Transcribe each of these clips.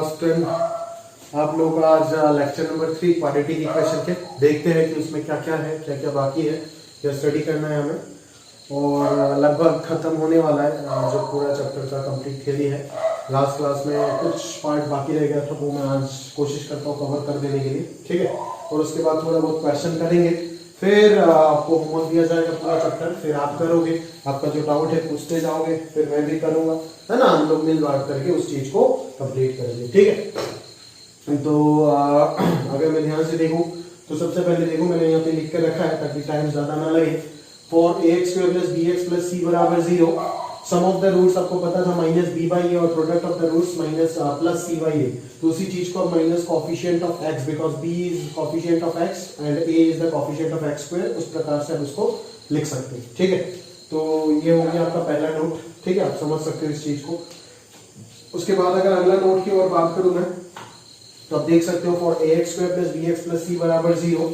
Student, आप लोग आज लेक्चर नंबर 3 क्वाड्रेटिक इक्वेशन के देखते हैं कि उसमें क्या क्या है, क्या क्या बाकी है, क्या स्टडी करना है हमें। और लगभग खत्म होने वाला है जो पूरा चैप्टर का कंप्लीट थियरी है। लास्ट क्लास में कुछ पार्ट बाकी रह गया था, वो मैं आज कोशिश करता हूँ कवर कर देने के लिए, ठीक है। और उसके बाद थोड़ा बहुत क्वेश्चन करेंगे, फिर आपको होमवर्क दिया जाएगा पूरा चैप्टर, फिर आप करोगे, आपका जो डाउट है पूछते जाओगे, फिर मैं भी करूंगा, है ना। हम लोग मिल बांट करके उस चीज को कंप्लीट करेंगे, ठीक है। तो अगर मैं ध्यान से देखूं तो सबसे पहले देखो मैंने यहाँ पे लिख कर रखा है ताकि टाइम ज्यादा ना लगे। For ax square plus bx plus c बराबर 0, सम ऑफ द रूट्स आपको पता था माइनस b बाई ए और product of the roots minus plus c by A. तो उसी चीज को minus coefficient of x, because b is coefficient of x and a is the coefficient of x square, उस प्रकार से आप उसको लिख सकते हैं, ठीक है। तो ये हो गया आपका पहला नोट, ठीक है, आप समझ सकते हो इस चीज को। उसके बाद अगर अगला नोट की ओर बात करूं मैं, तो आप देख सकते हो for ax square plus bx plus c बराबर 0,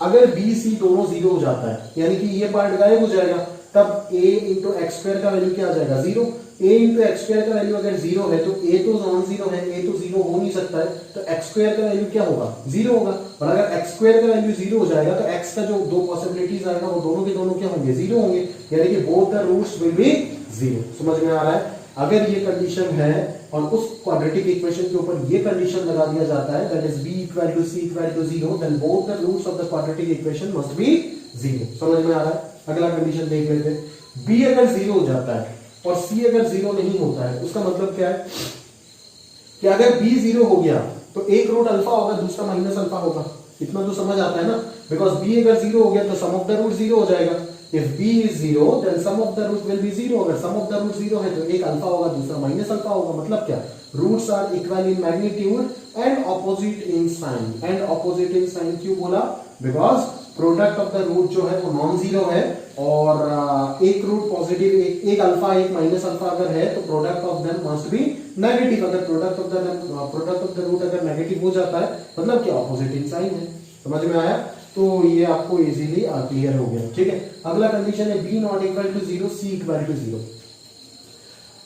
अगर b c दोनों 0 हो जाता है, यानी कि ये पार्ट गायब हो जाएगा, तब a इंटू एक्स स्क्वायर का वैल्यू क्या आ जाएगा 0। a इंटू एक्स स्क्वायर का वैल्यू अगर 0 है तो a तो नॉन जीरो है, a तो 0 हो नहीं सकता है, तो एक्स स्क्वायर का वैल्यू क्या होगा 0 होगा। और अगर एक्स स्क्वायर का वैल्यू 0 हो जाएगा तो x का जो दो पॉसिबिलिटीज आएगा वो दोनों के दोनों क्या होंगे 0 होंगे, यानी कि both the roots will be 0। समझ में आ रहा है। अगर ये कंडीशन है और उस क्वाड्रेटिक इक्वेशन के ऊपर ये कंडीशन लगा दिया जाता है, that is b equal to c equal to 0, then both the roots of the quadratic equation must be 0। समझ में आ रहा है। अगला कंडीशन देख लेते हैं। b अगर 0 हो जाता है और c अगर 0 नहीं होता है, उसका मतलब क्या है कि अगर b 0 हो गया तो एक रूट अल्फा होगा, दूसरा माइनस अल्फा होगा। इतना तो समझ आता है ना, बिकॉज b अगर 0 हो गया तो सम ऑफ द रूट 0 हो जाएगा। If b is 0, then sum of the root will be 0. अगर sum of the root 0 है तो एक अल्फा होगा, दूसरा माइनस अल्फा होगा। मतलब क्या, roots are equal in magnitude and opposite in sign. And opposite in sign क्यों बोला, because product of the root जो है वो नॉन जीरो है, और एक रूट पॉजिटिव, एक अल्फा एक माइनस अल्फा अगर है तो product of them must be negative. अगर प्रोडक्ट ऑफ द रूट अगर नेगेटिव हो जाता है मतलब क्या, ऑपोजिट इन साइन है। समझ में आया। तो ये आपको इजीली क्लियर हो गया, ठीक है। अगला कंडीशन है b not equal to 0, c equal to 0।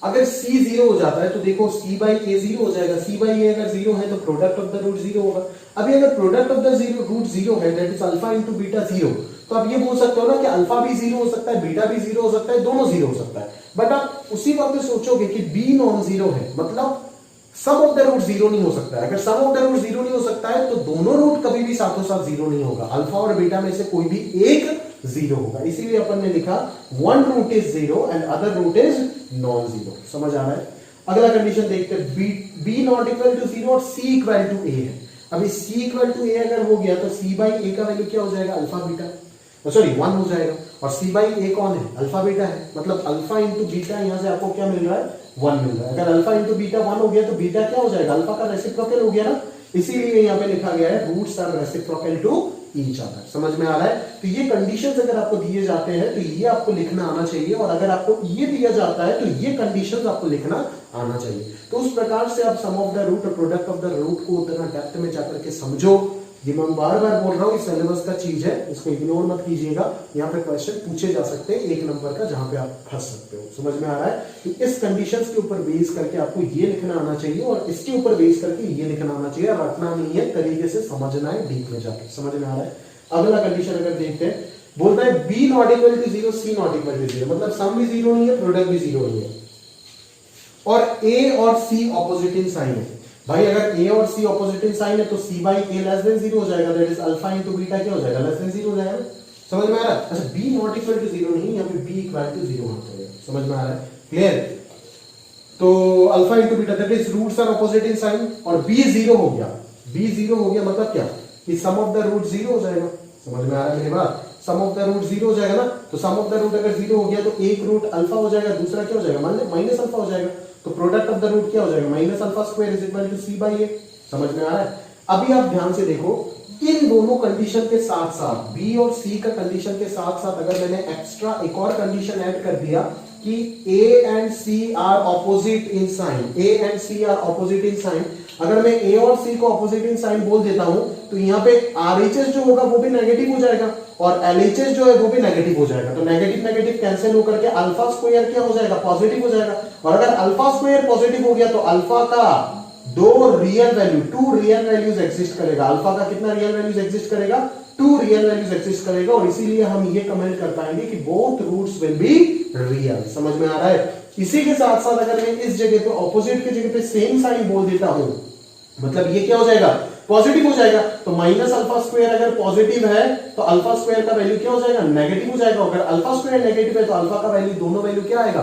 अगर c 0 हो जाता है तो देखो c बाई a 0 हो जाएगा। c बाई a अगर 0 है तो प्रोडक्ट ऑफ द रूट 0 होगा। अभी अगर प्रोडक्ट ऑफ द रूट 0 है, that is alpha into beta 0, तो आप ये बोल सकते हो ना कि अल्फा भी 0 हो सकता है, बीटा भी 0 हो सकता है, दोनों 0 हो सकता है। बट आप उसी वक्त में सोचोगे कि b नॉन 0 है, मतलब सम ऑफ द रूट 0 नहीं हो सकता है। अगर सम ऑफ द रूट 0 नहीं हो सकता है तो दोनों रूट कभी भी साथों साथ 0 नहीं होगा। अल्फा और बीटा में से कोई भी एक 0 होगा। इसीलिए अपन ने लिखा one root is 0 and other root is non 0। समझ आ रहा है। अगला कंडीशन देखते हैं, b नॉट इक्वल टू 0 और c इक्वल टू a है। अभी c इक्वल टू a अगर हो गया तो c बाई a का वैल्यू क्या हो जाएगा, अल्फा बीटा, सॉरी 1 हो जाएगा। और c बाई a कौन है, अल्फा बीटा है। मतलब अल्फा इंटू बीटा, यहां से आपको क्या मिल रहा है 1 मिल रहा है। अगर अल्फा इंटू बीटा 1 हो गया तो बीटा क्या हो जाएगा, अल्फा का रेसिप्रोकल हो गया ना। इसीलिए यहाँ पे लिखा गया है roots are reciprocal to each other. समझ में आ रहा है। तो ये कंडीशंस अगर आपको दिए जाते हैं तो ये आपको लिखना आना चाहिए, और अगर आपको ये दिया जाता है तो ये कंडीशंस आपको लिखना आना चाहिए। तो उस प्रकार से आप सम ऑफ द रूट और प्रोडक्ट ऑफ द रूट को उतना डेप्थ में जाकर के समझो। ये मैं बार बार बोल रहा हूँ, सिलेबस का चीज है, इसको इग्नोर मत कीजिएगा। यहाँ पे क्वेश्चन पूछे जा सकते हैं 1 नंबर का, जहां पे आप फंस सकते हो। समझ में आ रहा है। तो इस कंडीशंस के ऊपर बेस करके आपको ये लिखना आना चाहिए, और इसके ऊपर बेस करके ये लिखना आना चाहिए। रटना नहीं है, तरीके से समझना है, डीप में जाकर। समझ में आ रहा है। अगला कंडीशन अगर देखते हैं, बोलता है b not equal to 0, c not equal to 0, मतलब सम भी 0 नहीं है, प्रोडक्ट भी 0 नहीं है, और a और c ऑपोजिट इन साइन है। भाई अगर a और c ऑपोजिट इन साइन है तो c by a less than 0 हो जाएगा, that is alpha into beta क्या हो जाएगा, लेस देन 0 हो जाएगा। समझ में आ रहा है। अच्छा, b नॉट इक्वल टू 0 नहीं, यहाँ पे b इक्वल टू 0 होना चाहिए। समझ में आ रहा है, क्लियर। तो alpha into beta that is roots are opposite in sign, और b 0 हो गया। b 0 हो गया मतलब क्या, कि सम ऑफ द रूट 0 हो जाएगा। समझ में आ रहा है मेरी बात। सम ऑफ द रूट 0 हो जाएगा ना, तो सम ऑफ द रूट अगर 0 हो गया तो एक रूट अल्फा हो जाएगा, दूसरा क्या हो जाएगा, माइनस अल्फा हो जाएगा। तो प्रोडक्ट ऑफ द रूट क्या हो जाएगा, minus alpha square is equal to c by a। समझ में आ रहा है। अभी आप ध्यान से देखो, इन दोनों कंडीशन के साथ साथ, b और c का कंडीशन के साथ साथ अगर मैंने एक्स्ट्रा एक और कंडीशन ऐड कर दिया कि a and c are opposite in sign, a and c are opposite in sign. अगर मैं a और c को ऑपोजिट इन साइन बोल देता हूं तो यहाँ पे RHS जो होगा वो भी नेगेटिव हो जाएगा, और LHS जो है वो भी नेगेटिव हो जाएगा। तो नेगेटिव नेगेटिव कैंसिल होकर के अल्फा स्क्वायर क्या हो जाएगा, पॉजिटिव हो जाएगा। और अगर अल्फा स्क्वायर पॉजिटिव हो गया तो अल्फा का दो real value, two real values exist करेगा। अल्फा का कितना रियल वैल्यूज एग्जिस्ट करेगा? टू रियल वैल्यूज एग्जिस्ट करेगा, और इसीलिए हम ये कमेंट कर पाएंगे कि both roots will be real. समझ में आ रहा है? इसी के साथ साथ अगर मैं इस जगह पे ऑपोजिट की जगह पे सेम साइन बोल देता हूं, मतलब ये क्या हो जाएगा? पॉजिटिव हो जाएगा। तो माइनस अल्फा स्क्वायर अगर पॉजिटिव है तो अल्फा स्क्वायर का वैल्यू क्या हो जाएगा? नेगेटिव हो जाएगा। अगर अल्फा स्क्वायर नेगेटिव है तो अल्फा का वैल्यू, दोनों वैल्यू क्या आएगा?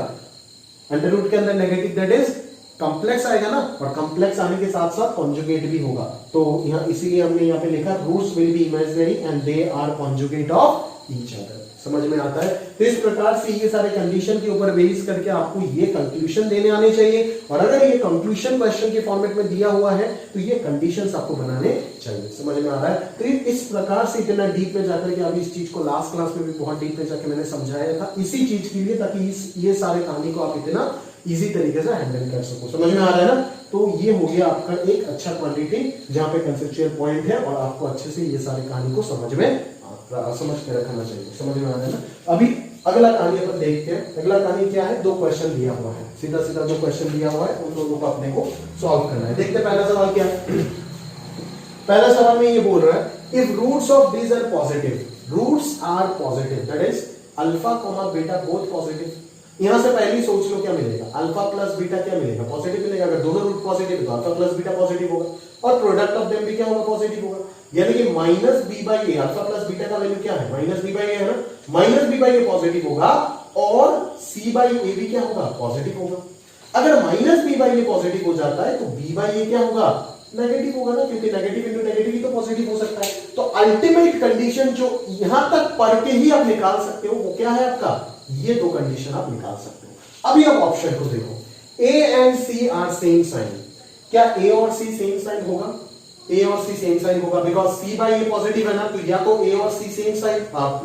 अंडर रूट के अंदर नेगेटिव, दैट इज कॉम्प्लेक्स आएगा ना, और कॉम्प्लेक्स आने के साथ साथ कॉन्जुगेट भी होगा। तो यहाँ इसीलिए हमने यहाँ पे लिखा roots will be imaginary and they are conjugate of each other. समझ में आता है? तो इस प्रकार से ये सारे कंडीशन के ऊपर बेस करके आपको ये कंक्लूजन देने आने चाहिए, और अगर ये कंक्लूजन क्वेश्चन के फॉर्मेट में दिया हुआ है तो ये कंडीशंस आपको बनाने चाहिए। समझ में आ रहा है? तो इस प्रकार से इतना डीप में जाकर के, अभी इस चीज को लास्ट क्लास में भी बहुत डीप में जाकर मैंने समझाया था इसी चीज के लिए, ताकि ये सारे कहानी को आप इतना इजी तरीके से हैंडल कर सको। समझ में आ रहा है ना? तो ये हो गया आपका एक अच्छा क्वांटिटी जहां पे कंसेप्चुअल पॉइंट है, और आपको अच्छे से ये सारी कहानी को समझ के रखना चाहिए। समझ में आ रहा है ना? अभी अगला कहानी अपन देखते हैं। अगला कहानी क्या है? दो क्वेश्चन दिया हुआ है, सीधा सीधा दो क्वेश्चन दिया हुआ है, उन दोनों को अपने को सॉल्व करना है। देखते हैं पहला सवाल क्या है। पहला सवाल में ये बोल रहा है if roots of these are positive, roots are positive, that is alpha comma beta both positive. यहां से पहले सोच लो क्या मिलेगा? अल्फा प्लस बीटा क्या मिलेगा? पॉजिटिव मिलेगा। अगर दोनों रूट पॉजिटिव है तो अल्फा प्लस बीटा पॉजिटिव होगा, और प्रोडक्ट ऑफ देम भी क्या होगा? पॉजिटिव होगा। यानी कि minus B by A, alpha plus beta का वैल्यू क्या है? माइनस बी बाई ए है ना? Minus B by A positive होगा, और सी बाई ए भी क्या होगा? पॉजिटिव होगा। अगर minus B by A positive हो जाता है तो बी बाई ए क्या होगा? नेगेटिव होगा ना, क्योंकि नेगेटिव इंटू नेगेटिव ही तो पॉजिटिव हो सकता है। तो अल्टीमेट कंडीशन जो यहां तक पढ़ के ही आप निकाल सकते हो वो क्या है आपका? ये दो कंडीशन आप निकाल सकते हो। अभी आप ऑप्शन को देखो, A and C are same sign. क्या ए और सी सेम साइन होगा? ए और सी सेम साइन होगा, because C by A positive है ना, तो या तो ए और सी सेम साइन,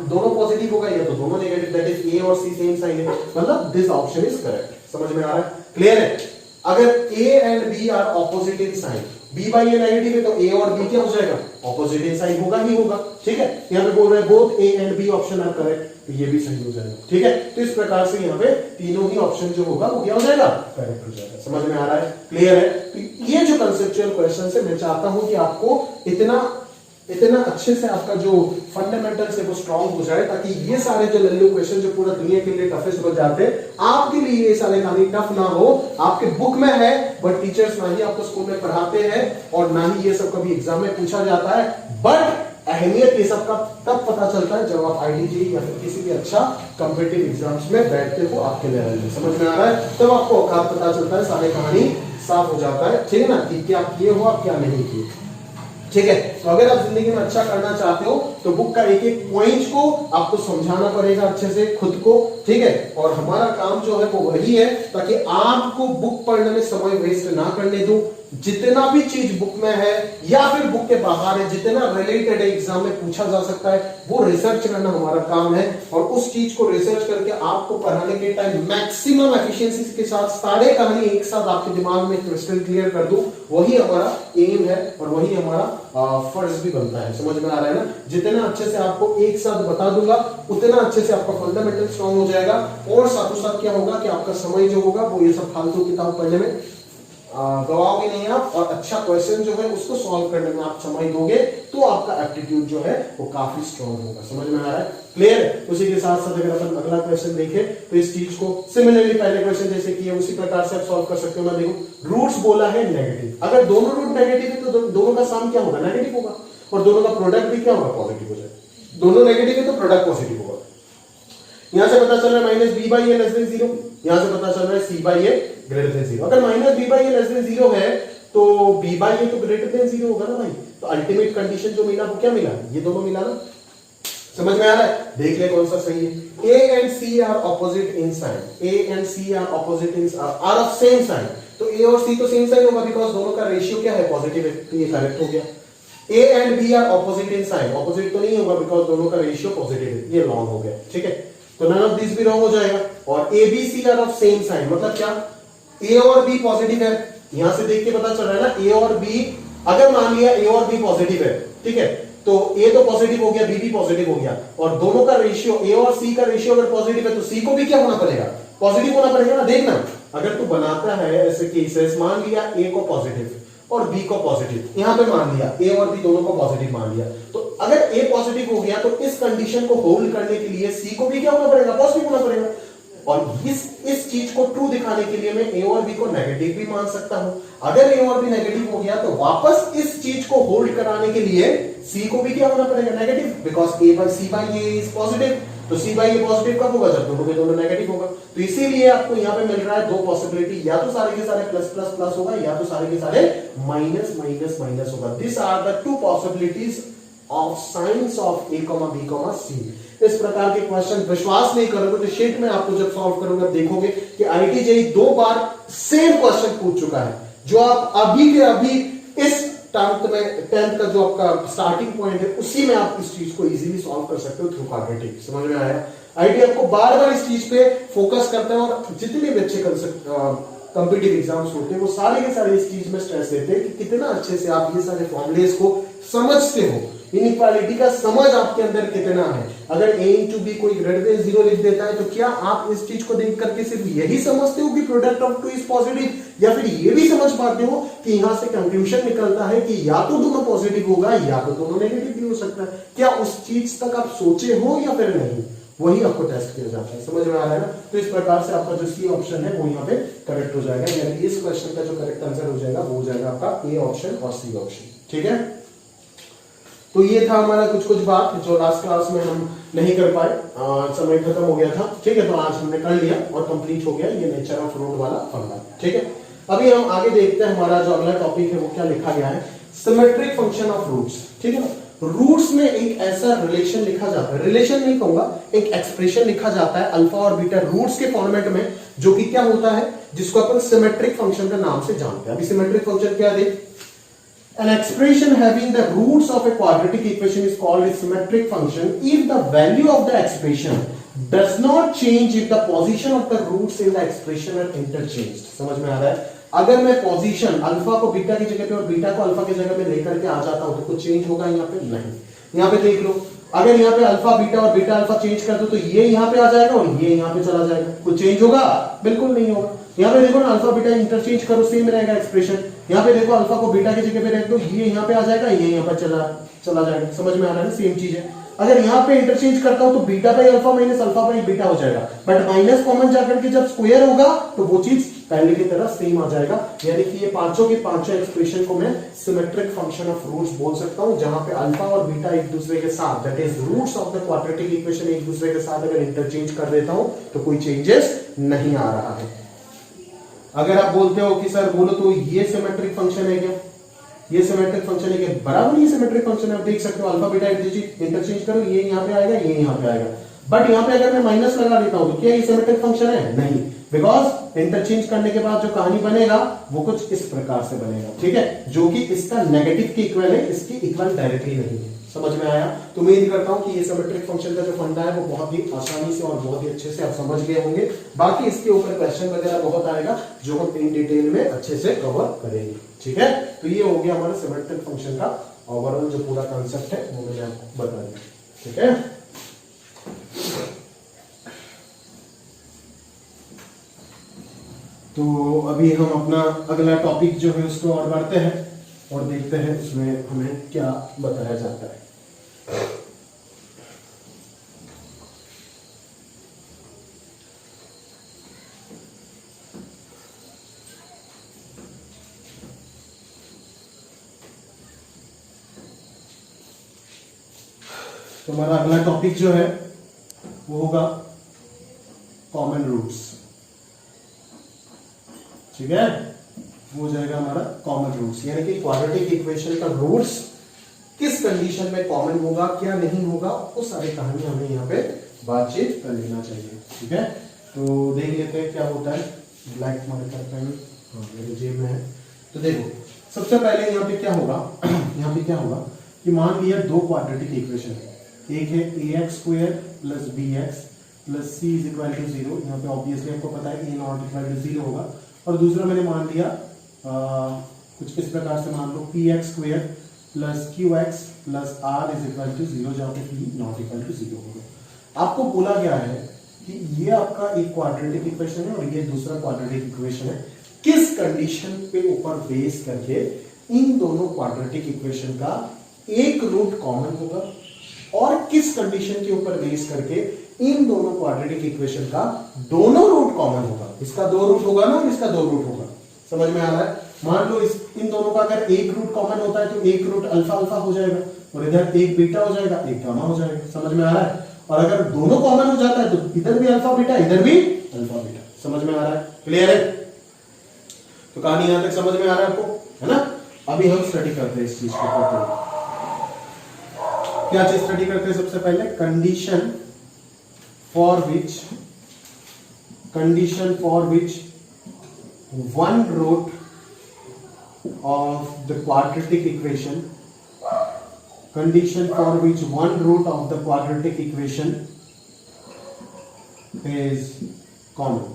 दोनों पॉजिटिव होगा, या तो दोनों नेगेटिव, दैट इज ए और सी सेम साइन है, मतलब दिस ऑप्शन इज करेक्ट। समझ में आ रहा है? क्लियर है? अगर A and B are opposite in sign, B by A negative है तो ए और बी क्या हो जाएगा? ऑपोजिट इन साइन होगा ही होगा। ठीक है? यहां पे बोल रहे हैं both A and B option are correct, तो ये भी सही हो जाएगा। ठीक है? तो इस प्रकार से यहाँ पे तीनों ही ऑप्शन जो होगा वो क्या हो जाएगा? करेक्ट हो जाएगा। समझ में आ रहा है? क्लियर है? तो ये जो कंसेप्चुअल क्वेश्चन है, मैं चाहता हूं कि आपको इतना अच्छे से आपका जो फंडामेंटल्स है वो स्ट्रांग हो जाए, ताकि ये सारे जो लल्लू क्वेश्चन जो पूरा दुनिया के लिए टफेस्ट हो जाते हैं, आपके लिए ये सारे कहानी टफ ना हो। आपके बुक में है बट टीचर्स ना ही आपको स्कूल में पढ़ाते हैं, और ना ही ये सब कभी एग्जाम में पूछा जाता है, बट अहमियत ये सब का तब पता चलता है जब आप आईडीजी या फिर किसी भी अच्छा कॉम्पिटिटिव एग्जाम्स में बैठते हो आपके लेवल में। समझ में आ रहा है? तब आपको औकात पता चलता है, सारे कहानी साफ हो जाता है। ठीक है ना? कि क्या किए हो आप, क्या नहीं किए। ठीक है? तो अगर आप जिंदगी में अच्छा करना चाहते हो तो बुक का एक एक पॉइंट को आपको समझाना पड़ेगा अच्छे से खुद को। ठीक है? और हमारा काम जो है वो वही है, ताकि आपको बुक पढ़ने में समय वेस्ट ना करने दो। जितना भी चीज बुक में है या फिर बुक के बाहर है, जितना रिलेटेड है, एग्जाम में पूछा जा सकता है, वो रिसर्च करना हमारा काम है। और उस चीज को रिसर्च करके आपको पढ़ाने के टाइम मैक्सिमम एफिशिएंसी के साथ सारे कहानी एक साथ आपके दिमाग में क्रिस्टल क्लियर कर दूं, वही हमारा एम है और वही हमारा फर्ज भी बनता है। समझ में आ रहा है ना? जितना अच्छे से आपको एक साथ बता दूंगा उतना अच्छे से आपका फंडामेंटल स्ट्रांग हो जाएगा, और साथों साथ क्या होगा कि आपका समय जो होगा वो ये सब फालतू किताब पढ़ने में गवाओगे नहीं आप, और अच्छा क्वेश्चन जो है उसको सॉल्व करने में आप समय दोगे तो आपका एप्टीट्यूड जो है वो काफी स्ट्रांग होगा। समझ में आ रहा है? क्लियर है? उसी के साथ साथ अगर अपन अगला क्वेश्चन देखें तो इस चीज को सिमिलरली पहले क्वेश्चन जैसे किए उसी प्रकार से आप सॉल्व कर सकते हो। मैं देखो रूट्स बोला है नेगेटिव, अगर दोनों रूट नेगेटिव है तो दोनों का सम क्या होगा? नेगेटिव होगा, और दोनों का प्रोडक्ट भी क्या होगा? पॉजिटिव हो जाएगा। दोनों नेगेटिव है तो प्रोडक्ट पॉजिटिव होगा। यहां से पता चल रहा है minus B by A less than 0, यहां से पता चल रहा है C by A greater than 0। अगर minus B by A less than 0 है तो बी बाई ए तो ग्रेटर देन 0 होगा ना भाई। तो अल्टीमेट कंडीशन जो मिला वो क्या मिला? ये दोनों मिला ना। समझ में आ रहा है? देख ले कौन सा सही है। A and C are opposite in sign, A and C are opposite in are of same sign, तो ए और सी तो सेम साइन होगा, बिकॉज दोनों का रेशियो क्या है? पॉजिटिव है, तो ये करेक्ट हो गया। A and B are opposite in sign, opposite तो नहीं होगा बिकॉज दोनों का रेशियो पॉजिटिव है, ये रॉन्ग हो गया। ठीक है? तो नन ऑफ दिस भी रॉन्ग हो जाएगा। और A B C are of same sign, मतलब क्या? ए और बी पॉजिटिव है, यहां से देख के पता चल रहा है ना। ए और बी, अगर मान लिया ए और बी पॉजिटिव है, ठीक है, तो ए तो पॉजिटिव हो गया, बी भी पॉजिटिव हो गया, और दोनों का रेशियो, ए और सी का रेशियो अगर पॉजिटिव है तो सी को भी क्या होना पड़ेगा? पॉजिटिव होना पड़ेगा ना। देखना, अगर तू बनाता है ऐसे केसेस, मान लिया ए को पॉजिटिव और बी को पॉजिटिव यहां पे मान लिया, ए और बी दोनों को पॉजिटिव मान लिया, तो अगर ए पॉजिटिव हो गया तो इस कंडीशन को होल्ड करने के लिए सी को भी क्या होना पड़ेगा, पॉजिटिव होना पड़ेगा। और इस चीज को ट्रू दिखाने के लिए मैं ए और बी को नेगेटिव भी मान सकता हूं। अगर ए और बी नेगेटिव हो गया तो वापस इस चीज को होल्ड कराने के लिए सी को भी क्या होना पड़ेगा, negative, because A by C by A is positive. तो सी बाई ए पॉजिटिव कब होगा, जब दोनों के दोनों नेगेटिव होगा। तो इसीलिए आपको यहां पे मिल रहा है दो पॉसिबिलिटी, या तो सारे के सारे प्लस प्लस प्लस होगा, या तो सारे के सारे माइनस माइनस माइनस होगा। This are the two possibilities of science of A comma B comma C. इस प्रकार के क्वेश्चन विश्वास नहीं करोगे तो शीट में आपको जब सॉल्व करोगे देखोगे कि आईआईटी जेईई 2 बार सेम क्वेश्चन पूछ चुका है, जो आप अभी के अभी इस टेंथ का जो आपका स्टार्टिंग पॉइंट है उसी में आप इस चीज को इजीली सॉल्व कर सकते हो थ्रू क्वाड्रेटिक। समझ में आया? आईआईटी आपको बार बार इस चीज पे फोकस करता है और जितने भी अच्छे कॉम्पिटिटिव एग्जाम्स होते हैं वो सारे के सारे इस चीज में स्ट्रेस देते हैं कि कितना अच्छे से आप ये सारे फॉर्मुलेस को समझते हो, इनइक्वालिटी का समझ आपके अंदर कितना है। अगर a इंटू बी कोई ग्रेटर देन 0 लिख देता है तो क्या आप इस चीज को देख करके सिर्फ यही समझते हो कि product of two is positive, या फिर ये भी समझ पाते हो कि यहां से कंक्लूजन निकलता है कि या तो दोनों पॉजिटिव होगा या तो दोनों नेगेटिव भी हो सकता है। क्या उस चीज तक आप सोचे हो या फिर नहीं, वही आपको टेस्ट किया जाता है। समझ में आ रहा है ना? तो इस प्रकार से आपका जो सी ऑप्शन है वो यहाँ पे करेक्ट हो जाएगा, यानी इस क्वेश्चन का जो करेक्ट आंसर हो जाएगा वो हो जाएगा आपका ए ऑप्शन और सी ऑप्शन। ठीक है, तो ये था हमारा कुछ बात जो लास्ट क्लास में हम नहीं कर पाए, समय खत्म हो गया था। ठीक है, तो आज हमने कर लिया और कंप्लीट हो गया ये नेचर ऑफ रूट वाला फंडा। ठीक है, अभी हम आगे देखते हैं हमारा जो अगला टॉपिक है वो क्या लिखा गया है, सिमेट्रिक फंक्शन ऑफ रूट्स। ठीक है ना, रूट्स में एक ऐसा रिलेशन लिखा जाता है, रिलेशन नहीं कहूंगा, एक एक्सप्रेशन लिखा जाता है अल्फा और बीटा रूट्स के फॉर्मेट में, जो कि क्या होता है, जिसको अपन सिमेट्रिक फंक्शन का नाम से जानते हैं। अभी सिमेट्रिक फंक्शन क्या देख, an expression having the roots of a quadratic equation is called a symmetric function if the value of the expression does not change if the position of the roots in the expression are interchanged। समझ में आ रहा है? अगर मैं position alpha को beta की जगह पे और बीटा को अल्फा की जगह पे लेकर के आ जाता हूं तो कुछ चेंज होगा यहाँ पे? नहीं। यहाँ पे देख लो, अगर यहाँ पे अल्फा बीटा और बीटा अल्फा चेंज कर दो तो ये यहाँ पे आ जाएगा और ये यहाँ पे चला जाएगा, कुछ चेंज होगा? बिल्कुल नहीं होगा। यहाँ पे देखो ना, अल्फा बीटा इंटरचेंज करो सेम रहेगा एक्सप्रेशन। यहाँ पे देखो अल्फा को बीटा की जगह पे रख दो, ये यहाँ पे आ जाएगा, ये यहाँ पे चला जाएगा। समझ में आ रहा है? सेम चीज है। अगर यहाँ पे इंटरचेंज करता हूं तो beta by alpha minus alpha by beta हो जाएगा, बट माइनस कॉमन जाकर के जब स्क्वायर होगा तो वो चीज पहले की तरह सेम आ जाएगा। यानी कि ये पांचों के पांचों एक्सप्रेशन को मैं सिमेट्रिक फंक्शन ऑफ रूट्स बोल सकता हूं, जहां पे अल्फा और बीटा एक दूसरे के साथ, that is roots of the quadratic equation, एक दूसरे के साथ अगर इंटरचेंज कर देता हूं तो कोई चेंजेस नहीं आ रहा है। अगर आप बोलते हो कि सर बोलो तो ये सिमेट्रिक फंक्शन है क्या, ये सिमेट्रिक फंक्शन है क्या, बराबर ये सिमेट्रिक फंक्शन है। आप देख सकते हो अल्फा बीटा इंटरचेंज करो, ये यहाँ पे आएगा, ये यहाँ पे आएगा, बट यहाँ पे अगर मैं माइनस लगा देता हूं तो क्या ये सिमेट्रिक फंक्शन है? नहीं, बिकॉज इंटरचेंज करने के बाद जो कहानी बनेगा वो कुछ इस प्रकार से बनेगा। ठीक है, जो कि इसका नेगेटिव की इक्वल है, इसकी इक्वल डायरेक्टली नहीं है। समझ में आया? तो उम्मीद करता हूं कि ये सिमेट्रिक फंक्शन का जो फंडा है वो बहुत ही आसानी से और बहुत ही अच्छे से आप समझ गए होंगे। बाकी इसके ऊपर क्वेश्चन वगैरह बहुत आएगा जो हम इन डिटेल में अच्छे से कवर करेंगे। ठीक है, तो ये हो गया हमारा सिमेट्रिक फंक्शन का ओवरऑल जो पूरा कंसेप्ट है वो मैंने आपको बता दिया। ठीक है, तो अभी हम अपना अगला टॉपिक जो है उसको और बढ़ते हैं और देखते हैं उसमें हमें क्या बताया जाता है। तो हमारा अगला टॉपिक जो है वो होगा कॉमन रूट्स। ठीक है, वो हो जाएगा हमारा कॉमन रूट्स, यानी कि क्वाड्रेटिक इक्वेशन का रूट्स किस कंडीशन में कॉमन होगा, क्या नहीं होगा, वो सारी कहानी हमें यहाँ पे बातचीत कर लेना चाहिए। ठीक है, तो देख लेते हैं क्या होता है। ब्लैक मार्कर पेन मेरे जेब में है। तो देखो, सबसे पहले यहाँ पे क्या होगा यहाँ पे क्या होगा कि मान लिया दो क्वाड्रेटिक इक्वेशन है, एक है ax square plus bx plus c is equal to 0। यहाँ पे ऑब्वियसली आपको पता है a नॉट इक्वल टू 0 होगा। और दूसरा मैंने मान लिया कुछ इस प्रकार से, मान लो px square plus qx plus r is equal to 0, जहाँ पे p नॉट इक्वल टू 0 होगा। आपको बोला गया है कि ये आपका एक क्वाड्रेटिक इक्वेशन है और ये दूसरा क्वाड्रेटिक इक्वेशन है, किस कंडीशन पे ऊपर बेस करके इन दोनों क्वाड्रेटिक इक्वेशन का एक रूट कॉमन होगा और किस कंडीशन के ऊपर बेस करके इन दोनों क्वाड्रेटिक इक्वेशन का दोनों रूट कॉमन होगा। इसका 2 रूट होगा ना और इसका 2 रूट होगा। समझ में आ रहा है? मान लो इन दोनों का अगर एक रूट कॉमन होता है तो एक रूट अल्फा अल्फा हो जाएगा और इधर एक बीटा हो जाएगा, एक गामा हो जाएगा। समझ में आ रहा है? और अगर दोनों कॉमन हो जाता है तो इधर भी अल्फा बीटा, इधर भी अल्फा बीटा। समझ में आ रहा है? क्लियर है? तो कहानी यहां तक समझ में आ रहा है आपको, है ना? अभी हम स्टडी करते हैं इस चीज को। क्या चीज स्टडी करते हैं? सबसे पहले condition for which one root of the quadratic equation, condition for which one root of the quadratic equation is common।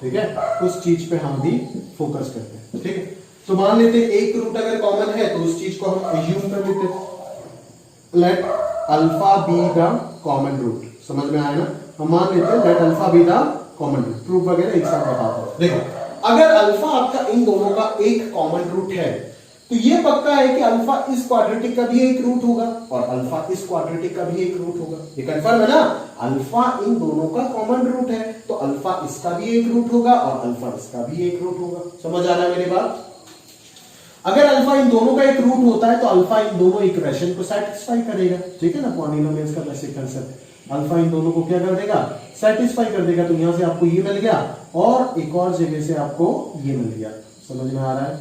ठीक है, उस चीज पे हम भी फोकस करते हैं। ठीक है, तो मान लेते हैं एक रूट अगर कॉमन है तो उस चीज को हम एज्यूम कर लेते हैं, let alpha be the common root. समझ में आया ना? हम मान लेते हैं let alpha be the common root. Proof वगैरह एक साथ बताता हूं। देखो, अगर अल्फा आपका इन दोनों का एक कॉमन रूट है तो ये पक्का है कि अल्फा इस क्वाड्रेटिक का भी एक रूट होगा और अल्फा इस क्वाड्रेटिक का भी एक रूट होगा। ये कंफर्म है ना? अल्फा इन दोनों का कॉमन रूट है तो अल्फा इसका भी एक रूट होगा और अल्फा इसका भी एक रूट होगा। समझ आ रहा है मेरी बात? अगर अल्फा इन दोनों का एक रूट होता है तो अल्फा इन दोनों इक्वेशन को सेटिस्फाई करेगा। ठीक है ना? पॉलिनोमियल्स का बेसिक कांसेप्ट, अल्फा इन दोनों को क्या कर देगा? सेटिस्फाई कर देगा। तो यहां से आपको ये मिल गया और एक और जगह से आपको ये मिल गया। समझ में आ रहा है?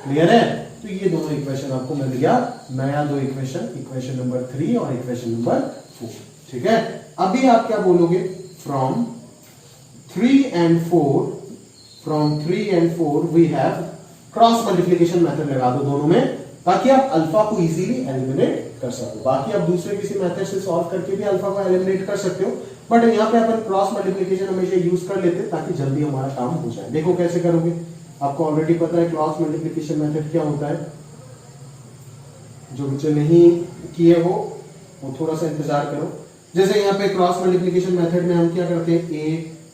क्लियर है? तो ये दोनों इक्वेशन आपको मिल गया, नया 2 इक्वेशन, इक्वेशन नंबर 3 और इक्वेशन नंबर 4। ठीक है, अभी आप क्या बोलोगे? From 3 and 4 we have cross multiplication method लगा दो दोनों में ताकि आप अल्फा को इजीली एलिमिनेट कर सको। बाकी आप दूसरे किसी मेथड से सॉल्व करके भी अल्फा को एलिमिनेट कर सकते हो, बट यहाँ पे अपन क्रॉस मल्टीप्लिकेशन हमेशा यूज कर लेते हैं ताकि जल्दी हमारा काम हो जाए। देखो कैसे करोगे, आपको ऑलरेडी पता है क्रॉस मल्टीप्लिकेशन मेथड क्या होता है। जो बच्चे नहीं किए हो वो थोड़ा सा इंतजार करो। जैसे यहाँ पे क्रॉस मल्टीप्लिकेशन मेथड में हम क्या करते हैं, ए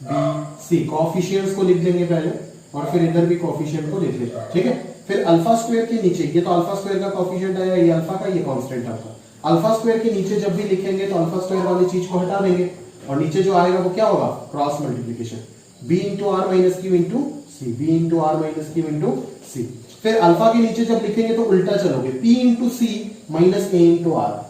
बी सी कॉफिशिएंट्स को लिख लेंगे पहले और फिर इधर भी कॉफिशिएंट को लिख लेते हैं। ठीक है, फिर अल्फा स्क्वायर के नीचे, ये तो अल्फा स्क्वायर का कॉफिशिएंट आया, ये अल्फा का, ये कांस्टेंट अल्फा। अल्फा स्क्वायर के नीचे जब भी लिखेंगे तो अल्फा स्क्वायर वाली चीज को हटा देंगे और नीचे जो आएगा वो क्या होगा? Cross multiplication, b into R minus Q into C, b into R minus Q into C. फिर अल्फा के नीचे जब लिखेंगे तो उल्टा चलोगे, p into C minus A into R,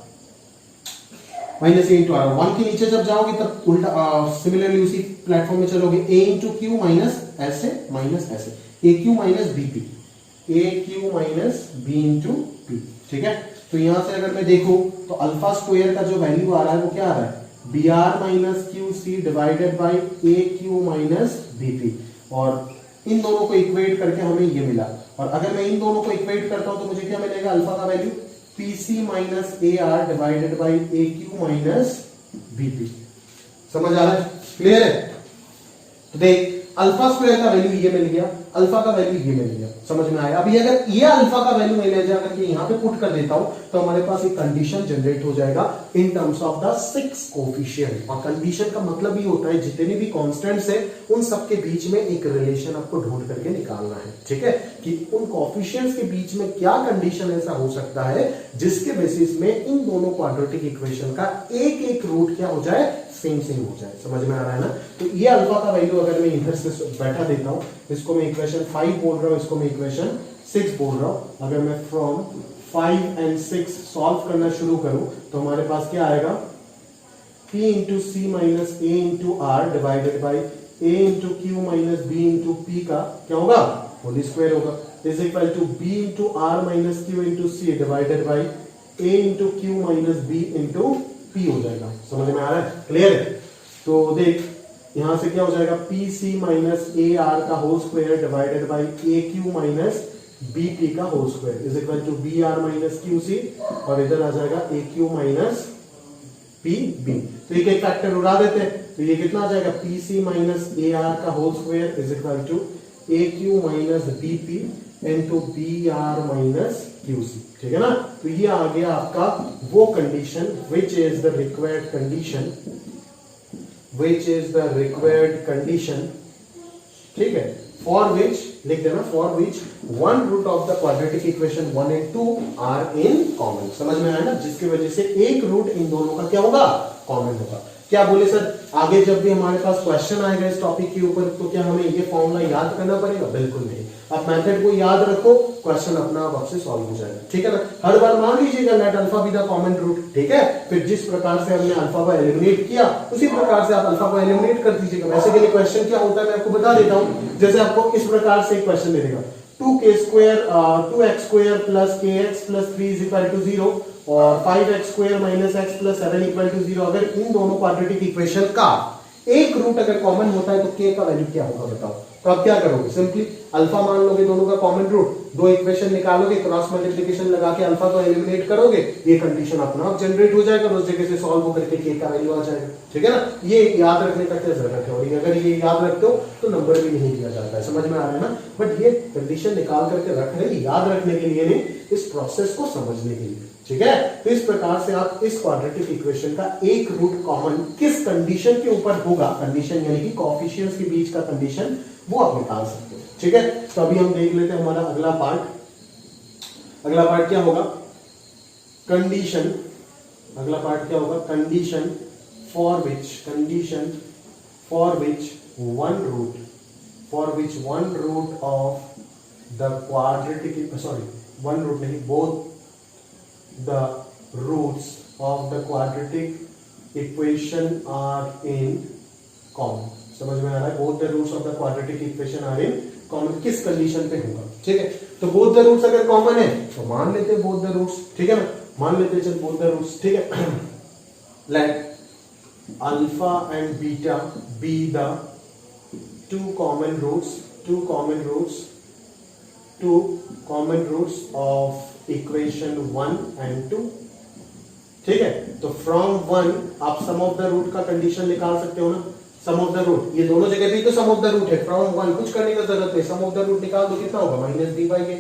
minus A into R. 1 के नीचे जब जाओगे तब उल्टा सिमिलरली उसी प्लेटफॉर्म में चलोगे, a इंटू क्यू माइनस ऐसे माइनस ऐसे, A Q minus B P, A Q minus B into P. ठीक है, तो यहां से अगर मैं देखूं तो अल्फा स्क्वायर का जो वैल्यू आ रहा है वो क्या आ रहा है? B are minus Q C divided by A Q minus B P. और इन दोनों को इक्वेट करके हमें ये मिला। और अगर मैं इन दोनों को इक्वेट करता हूं तो मुझे क्या मिलेगा? अल्फा का value P C minus A R divided by A Q minus B P. समझ आ रहा है? क्लियर है? तो देख, अल्फा स्क्वायर का वैल्यू ये मिल गया, अल्फा का वैल्यू ये मिल गया। समझ में आया? अभी अगर ये अल्फा का वैल्यू मैं ले जाकर के यहाँ पे पुट कर देता हूं तो हमारे पास एक कंडीशन जनरेट हो जाएगा इन टर्म्स ऑफ द 6 कोफिशिएंट। और कंडीशन का मतलब ये होता है जितने भी कांस्टेंट्स है उन सबके बीच में एक रिलेशन आपको ढूंढ करके निकालना है। ठीक है, कि उन कोफिशिएंट्स के बीच में क्या कंडीशन ऐसा हो सकता है जिसके बेसिस में इन दोनों क्वाड्रेटिक इक्वेशन का एक एक रूट क्या हो जाए? सेम हो जाए। समझ में आ रहा है ना? तो ये अल्फा का वैल्यू अगर मैं इधर से बैठा देता हूं, इसको मैं इक्वेशन 5 बोल रहा हूं, इसको मैं इक्वेशन 6 बोल रहा हूं। अगर मैं फ्रॉम 5 and 6 सॉल्व करना शुरू करूं तो हमारे पास क्या आएगा? p into C minus A into R divided by a into Q minus B into P का क्या होगा? होल स्क्वायर होगा, is equal to b into R minus Q into C divided by a into Q minus B into P हो जाएगा। समझ में आ रहा है? क्लियर है? तो देख, यहां से क्या हो जाएगा? पी सी माइनस ए आर का whole square divided by A Q minus B p का whole square is equal to b are minus Q c और इधर आ जाएगा a Q minus p b. तो एक एक फैक्टर उड़ा देते हैं तो ये कितना आ जाएगा? पी सी माइनस ए आर का whole square is equal to a Q minus B p into b are minus Q c. ठीक है ना? तो ये आ गया आपका वो condition which is the required condition, which is the required condition. ठीक है, फॉर विच, लिख देना, for which one root of the quadratic equation 1 and 2 are in common. समझ में आया ना, जिसकी वजह से एक रूट इन दोनों का क्या होगा, कॉमन होगा। क्या बोले सर, आगे जब भी हमारे पास क्वेश्चन आएगा इस टॉपिक के ऊपर तो क्या हमें ये फॉर्मूला याद करना पड़ेगा? बिल्कुल नहीं। आप मेथड को याद रखो, क्वेश्चन अपना आप से सॉल्व हो जाएगा, ठीक है ना। हर बार मान लीजिएगा let alpha be the common root, ठीक है। फिर जिस प्रकार से हमने अल्फा को एलिमिनेट किया उसी प्रकार से आप अल्फा को एलिमिनेट कर दीजिएगा। वैसे के लिए क्वेश्चन क्या होता है मैं आपको बता देता हूं। जैसे आपको इस प्रकार से क्वेश्चन दे देगा 2x square plus kx plus 3 is equal to 0 और 5x square minus x plus 7 equal to 0। अगर इन दोनों क्वाड्रेटिक इक्वेशन का एक रूट अगर कॉमन होता है तो k का वैल्यू क्या होगा बताओ। तो आप क्या करोगे, सिंपली अल्फा मान लोगे दोनों का कॉमन रूट, दो इक्वेशन निकालोगे, क्रॉस मल्टीप्लिकेशन लगा के अल्फा को एलिमिनेट करोगे, ये कंडीशन अपना आप जनरेट हो जाएगा, उस जगह से सॉल्व होकर के k का वैल्यू आ जाएगा, ठीक है ना। ये याद रखने का क्या जरूरत है, और अगर ये याद रखते हो तो नंबर भी नहीं दिया जाता है, समझ में आ रहा है ना। बट ये कंडीशन निकाल करके रख रहे, याद रखने के लिए नहीं, इस प्रोसेस को समझने के लिए, ठीक है। तो इस प्रकार से आप इस क्वाड्रेटिक इक्वेशन का एक रूट कॉमन किस कंडीशन के ऊपर होगा, कंडीशन यानी कि कोएफिशिएंट्स के बीच का कंडीशन, वो आप निकाल सकते हो, ठीक है। तो अभी हम देख लेते हैं हमारा अगला पार्ट। अगला पार्ट क्या होगा, कंडीशन। अगला पार्ट क्या होगा, condition for which one root of the quadratic, one root नहीं, both the roots of the quadratic equation are in common। समझ में आ रहा है, both the roots of the quadratic equation are in common किस condition पे होगा, ठीक है। तो both the roots अगर कॉमन है तो मान लेते हैं both the roots, ठीक है ना, मान लेते हैं चल both the roots, ठीक है। let alpha and beta be the two common roots of equation 1 and 2, ठीक है। तो फ्रॉम 1 आप सम ऑफ द रूट का कंडीशन निकाल सकते हो ना, सम ऑफ द रूट, ये दोनों जगह भी तो सम ऑफ द रूट है। फ्रॉम 1 कुछ करने की जरूरत नहीं, सम ऑफ द रूट निकाल दो, कितना होगा माइनस बी बाई ए,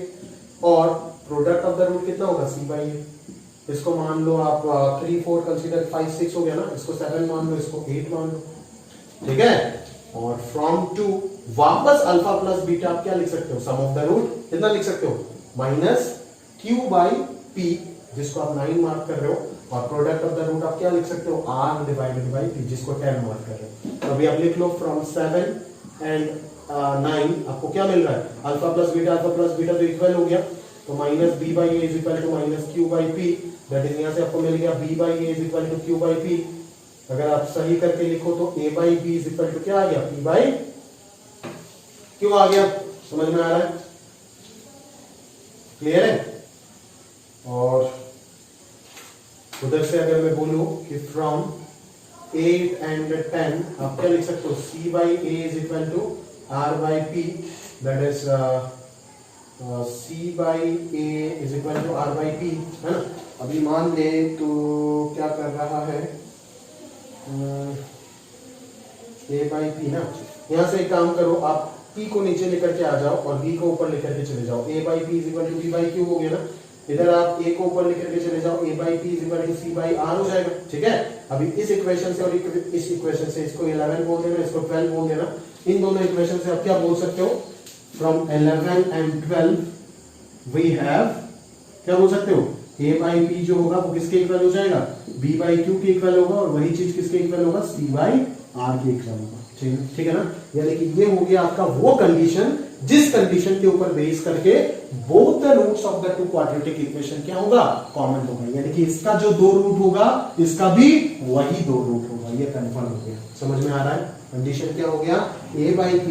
और प्रोडक्ट ऑफ द रूट कितना होगा सी बाई ए। इसको मान लो आप 3 4 कंसीडर, 5 6 हो गया ना, इसको 7 मान लो, इसको 8 मान लो, ठीक है। और फ्रॉम 2 वापस अल्फा प्लस बीटा आप क्या लिख सकते हो, सम ऑफ द रूट कितना लिख सकते हो, माइनस q बाई p, जिसको आप 9 मार्क कर रहे हो, और प्रोडक्ट ऑफ द रूट आप क्या लिख सकते हो, r डिवाइडेड बाई p, जिसको 10 मार्क कर रहे हो। तो अभी आप लिख लो फ्रॉम 7 एंड 9 आपको क्या मिल रहा है, अल्फा प्लस बीटा तो इक्वल हो गया, तो minus b by a is equal to minus q by p, that is यहां से आपको मिल गया b by a is equal to q by p। अगर आप सही करके लिखो तो a by b is equal to क्या आ गया, p बाई q आ गया। समझ में आ रहा है, क्लियर है। और उधर से अगर मैं बोलूं कि फ्रॉम 8 एंड 10 आप क्या लिख सकते हो, c by a is equal to r by p, that is c by a is equal to r by p, है ना। अभी मान ले तो क्या कर रहा है, a बाई p ना, यहां से एक काम करो, आप p को नीचे लेकर के आ जाओ और b को ऊपर लेकर के चले जाओ, a by p is equal to b by q हो गया ना। इधर आप a को ऊपर लेकर के चले जाओ, a by p is equal to c by r हो जाएगा, ठीक है। अभी इस इक्वेशन से और इस इक्वेशन से इसको 11 बोल देना, इसको 12 बोल देना। इन दोनों इक्वेशन से आप क्या बोल सकते हो, फ्रॉम 11 एंड 12 वी हैव, क्या बोल सकते हो, a बाई p जो होगा वो किसके इक्वल हो जाएगा, b बाई q के इक्वल होगा, और वही चीज किसके इक्वल होगा, c बाई r के इक्वल होगा, ठीक है ना। यानी कि ये हो गया आपका वो कंडीशन जिस कंडीशन के ऊपर बेस करके both the roots of the two quadratic equation क्या होगा, कॉमन होगा। यानी कि इसका जो दो रूट होगा इसका भी वही दो रूट होगा, ये कंफर्म हो गया। समझ में आ रहा है, कंडीशन क्या हो गया, a by p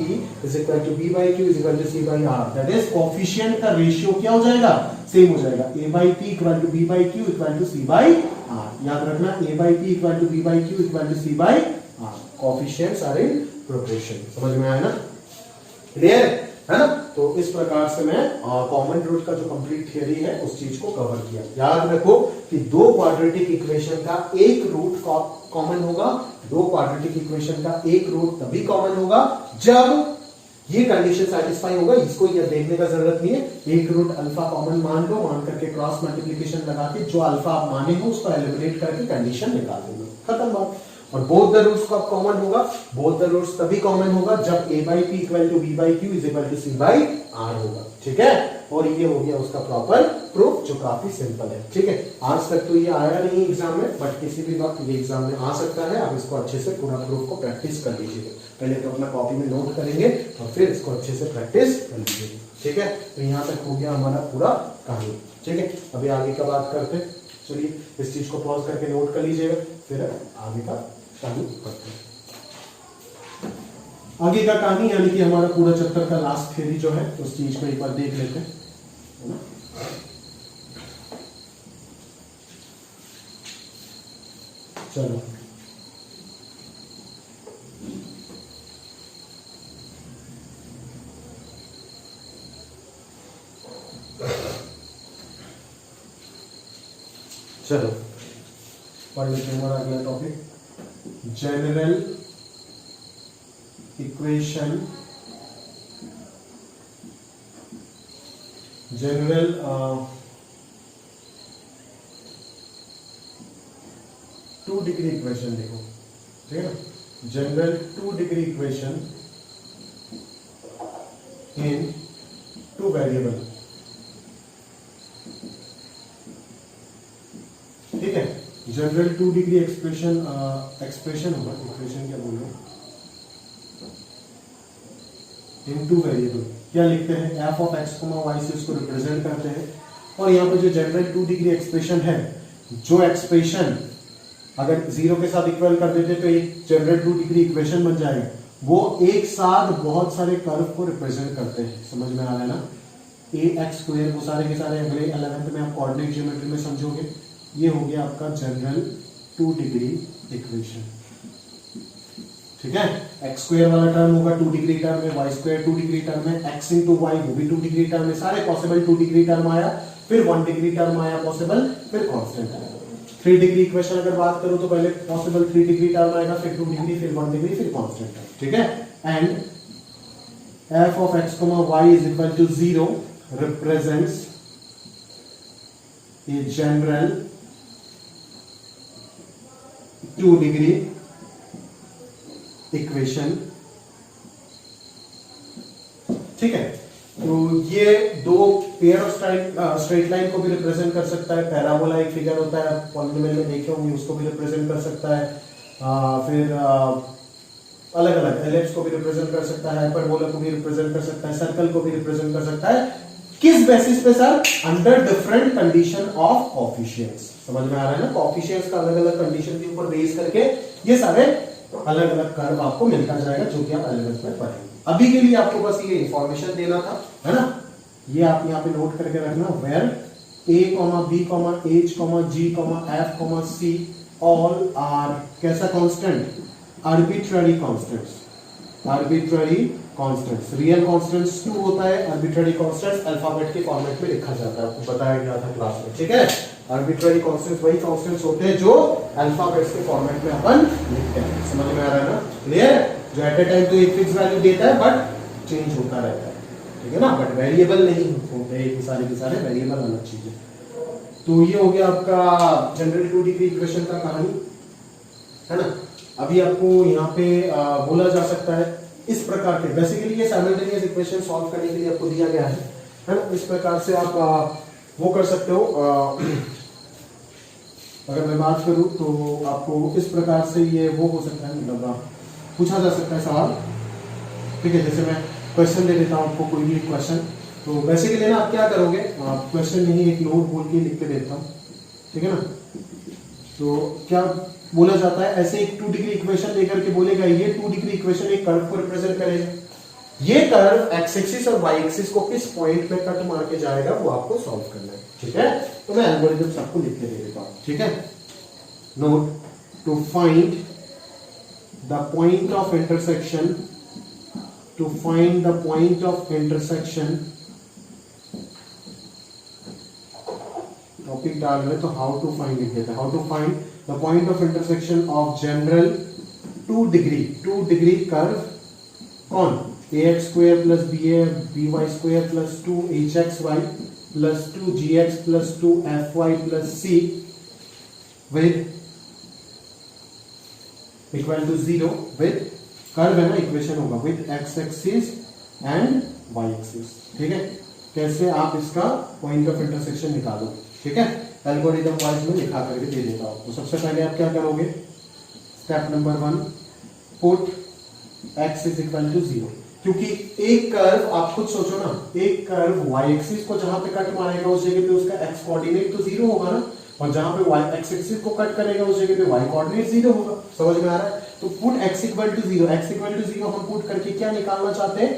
is equal to b by q is equal to c by r, that is coefficient का रेशियो क्या हो जाएगा, सेम हो जाएगा, a by p equal to b by q equal to c by r। याद रखना, a by p equal to b by q equal to c by r, coefficients are in proportion. समझ में आया ना, clear है ना। तो इस प्रकार से मैं कॉमन रूट का जो कंप्लीट थ्योरी है उस चीज को कवर किया। याद रखो कि दो क्वाड्रेटिक इक्वेशन का एक रूट कॉमन होगा, दो क्वाड्रेटिक इक्वेशन का एक रूट तभी कॉमन होगा जब ये कंडीशन सेटिस्फाई होगा। इसको ये देखने का जरूरत नहीं है, एक रूट अल्फा कॉमन मान लो, मान करके क्रॉस मल्टीप्लिकेशन लगा के जो अल्फा आप माने हो उसको एलिमिनेट करके कंडीशन निकाल देंगे, खत्म बात। और बोथ द रूट्स कब कॉमन होगा, बोथ द रूट्स तभी कॉमन होगा जब a by p equal to b by q is equal to c by r होगा, ठीक है। और ये हो गया उसका प्रॉपर प्रूफ जो काफी सिंपल है, ठीक है। आज तक तो ये आया नहीं एग्जाम में, बट किसी भी वक्त ये एग्जाम में आ सकता है। आप इसको अच्छे से पूरा प्रूफ को प्रैक्टिस कर लीजिएगा। पहले तो अपना कॉपी में नोट करेंगे और फिर इसको अच्छे से प्रैक्टिस कर लीजिएगा, ठीक है। तो यहाँ तक हो गया हमारा पूरा कहानी, ठीक है। अभी आगे का बात करते हैं, चलिए इस चीज को पॉज करके नोट कर लीजिएगा, फिर आगे का कहानी पढ़ते हैं। आगे का कहानी यानी कि हमारा पूरा चैप्टर का लास्ट थ्योरी जो है उस चीज को एक बार देख लेते हैं, है ना। चलो चलो पढ़ लेते हैं हमारा अगला topic, general equation, general two degree equation देखो, ठीक है ना। General two degree equation in two variable, ठीक है। General two degree expression, expression होगा, इक्वेशन क्या बोल रहे हैं, इन टू वेरिएबल क्या लिखते हैं, एफ ऑफ एक्स वाई से इसको रिप्रेजेंट करते हैं। और यहाँ पे जो जनरल टू डिग्री एक्सप्रेशन है, जो एक्सप्रेशन अगर जीरो के साथ इक्वल कर देते तो एक जनरल टू डिग्री इक्वेशन बन जाएगा, वो एक साथ बहुत सारे कर्व को रिप्रेजेंट करते हैं। समझ में आ रहा है ना, ए एक्स स्क्वायर, वो सारे के सारे अगले 11th में आप कोऑर्डिनेट ज्योमेट्री में समझोगे। ये हो गया आपका जनरल टू डिग्री इक्वेशन, ठीक है। एक्स स्क्वायर वाला टर्म होगा टू डिग्री टर्म में, y square two degree term में, एक्स इंटू वाई वो भी टू डिग्री टर्म में, सारे पॉसिबल टू डिग्री टर्म आया, फिर 1 डिग्री टर्म आया पॉसिबल, फिर कांस्टेंट आया। 3 डिग्री इक्वेशन अगर बात करूं तो पहले पॉसिबल 3 डिग्री टर्म आएगा, फिर 2 डिग्री, फिर 1 डिग्री, फिर कांस्टेंट, ठीक है। And f of x, y is equal to 0 represents a general 2 degree equation, ठीक है। तो ये दो पेयर ऑफ स्ट्रेट लाइन को भी रिप्रेजेंट कर सकता है, पैराबोला एक फिगर होता है पॉलिनोमियल में देखे होंगे, उसको भी रिप्रेजेंट कर सकता है, फिर अलग अलग एलिप्स को भी रिप्रेजेंट कर सकता है, हाइपरबोला को भी रिप्रेजेंट कर सकता है, सर्कल को भी रिप्रेजेंट कर सकता है। किस बेसिस पे sir, under different condition of coefficients. समझ में आ रहा है ना, कोएफिशिएंट्स का अलग अलग कंडीशन के ऊपर बेस करके ये सारे अलग अलग कर्व आपको मिलता जाएगा, जो कि आप एलिमेंट्स में पढ़ेंगे। अभी के लिए आपको बस ये इंफॉर्मेशन देना था, है ना। ये आप यहाँ पे नोट करके रखना, where a, b, h, g, f, c all are कैसा constant, arbitrary constants, arbitrary constants. Real constants क्यों होता है, आर्बिट्ररी कांस्टेंट्स अल्फाबेट के फॉर्मेट में लिखा जाता है, आपको बताया गया था क्लास में, ठीक है। आर्बिट्ररी कांस्टेंट्स वही कांस्टेंट्स होते हैं जो अल्फाबेट्स के फॉर्मेट में अपन लिखते हैं। समझ में आ रहा है ना, क्लियर। जो एट ए टाइम तो एक फिक्स वैल्यू देता है बट चेंज होता रहता है, ठीक है ना, बट वेरिएबल नहीं होते, ये सारे के सारे वेरिएबल अलग चीज है। तो ये हो गया आपका जनरल टू डिग्री इक्वेशन का कहानी, है ना। अभी आपको यहाँ पे बोला जा सकता है इस प्रकार के, बेसिकली ये साइमल्टेनियस इक्वेशन सॉल्व करने के लिए आपको दिया गया है ना। इस प्रकार से आप वो कर सकते हो। अगर मैं बात करूं तो आपको इस प्रकार से ये वो हो सकता है, मतलब पूछा जा सकता है सवाल, ठीक है। जैसे मैं क्वेश्चन दे देता हूं आपको, कोई भी क्वेश्चन, तो बेसिकली ना आप क्या करोगे, क्वेश्चन नहीं एक नोट बोल के लिख के देता हूं, ठीक है ना। तो क्या बोला जाता है, ऐसे एक 2 डिग्री इक्वेशन लेकर के बोलेगा ये 2 डिग्री इक्वेशन एक कर्व को रिप्रेजेंट करेगा, ये कर्व एक्स एक्सिस और वाई एक्सिस को किस पॉइंट पे कट मार के जाएगा वो आपको सॉल्व करना है, ठीक है। तो मैं एल्गोरिथम आपको लिख के दे देता हूं, ठीक है। Note, to find the point of intersection, to find the point of intersection, topic डाल रहे तो हाउ टू फाइंड लिख देता है, how to find the point of intersection of general 2 degree curve, कौन, ax square plus by square plus 2hxy plus 2gx plus 2fy plus c with equal to 0 with curve है ना, equation होगा with x axis and y axis. ठीक है, कैसे आप इसका point of intersection निकालो। ठीक है, एल्गोरिथम वाइज में लिखा करके दे देता हूं। तो सबसे पहले आप क्या करोगे, step number 1, put x is equal to 0। क्योंकि एक कर्व, आप खुद सोचो ना, एक कर्व y एक्सिस को जहां पे कट मारेगा उस जगह पे उसका x कोऑर्डिनेट तो 0 होगा ना, और जहां पे y x एक्सिस को कट करेगा उस जगह पे y कोऑर्डिनेट 0 होगा। समझ में आ रहा है? तो put x equal to 0, x equal to 0 हम पुट करके क्या निकालना चाहते हैं,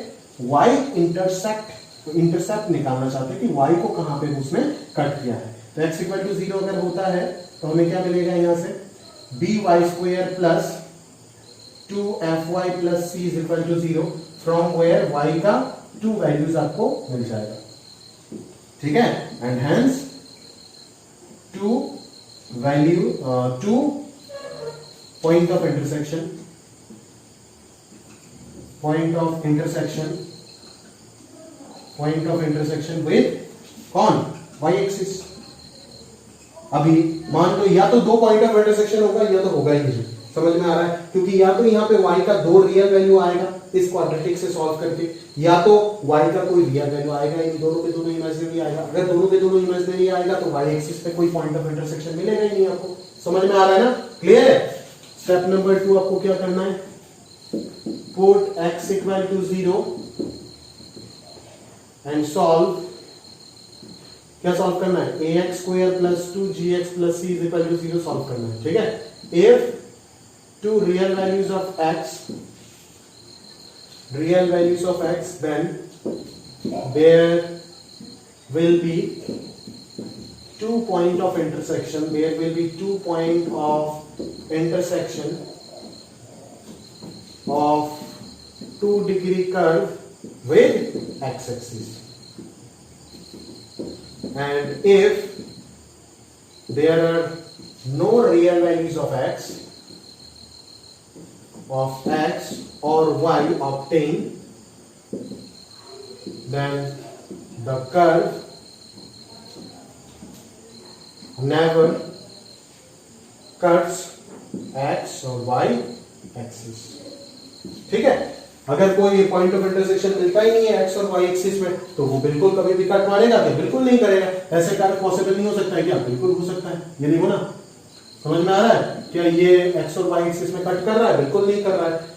y इंटरसेक्ट, तो इंटरसेप्ट निकालना चाहते हैं कि y को कहां पे उसने कट किया है। तो x इक्वल टू 0 अगर होता है तो हमें क्या मिलेगा यहां से, by² plus 2fy plus c is equal to 0, from where y का 2 वैल्यूज आपको मिल जाएगा। ठीक है, and hence 2 value 2 point of intersection, point of intersection with कौन, y एक्सिस। अभी मान लो या तो 2 पॉइंट ऑफ इंटरसेक्शन होगा या तो होगा ही नहीं। समझ में आ रहा है? क्योंकि या तो यहाँ पे y का 2 रियल वैल्यू आएगा इस क्वाड्रेटिक से सॉल्व करके, या तो y का कोई रियल वैल्यू आएगा, इन दोनों के दोनों इमेजिनरी आएगा। अगर दोनों के दोनों इमेजिनरी आएगा तो y एक्सिस पे कोई पॉइंट ऑफ इंटरसेक्शन मिलेगा ही नहीं आपको। समझ में आ रहा है ना? क्लियर है? स्टेप नंबर 2 आपको क्या करना है, put x equal to 0 and solve. क्या सॉल्व करना है, ax² plus 2gx plus c is equal to 0 solve करना है। ठीक है, if two real values of x then there will be 2 point of intersection, there will be 2 point of intersection of 2-degree curve with x axis, and if there are no real values of x or y obtained, then the curve never cuts x or y axis। ठीक है, अगर कोई point of intersection मिलता ही नहीं है x और y axis में तो वो बिल्कुल कभी भी कट मारेगा क्या, बिल्कुल नहीं करेगा। ऐसे कर्व पॉसिबल नहीं हो सकता है क्या, बिल्कुल हो सकता है। ये नहीं हो ना, समझ में आ रहा है? क्या ये x और y एक्सिस में कट कर रहा है, बिल्कुल नहीं कर रहा है।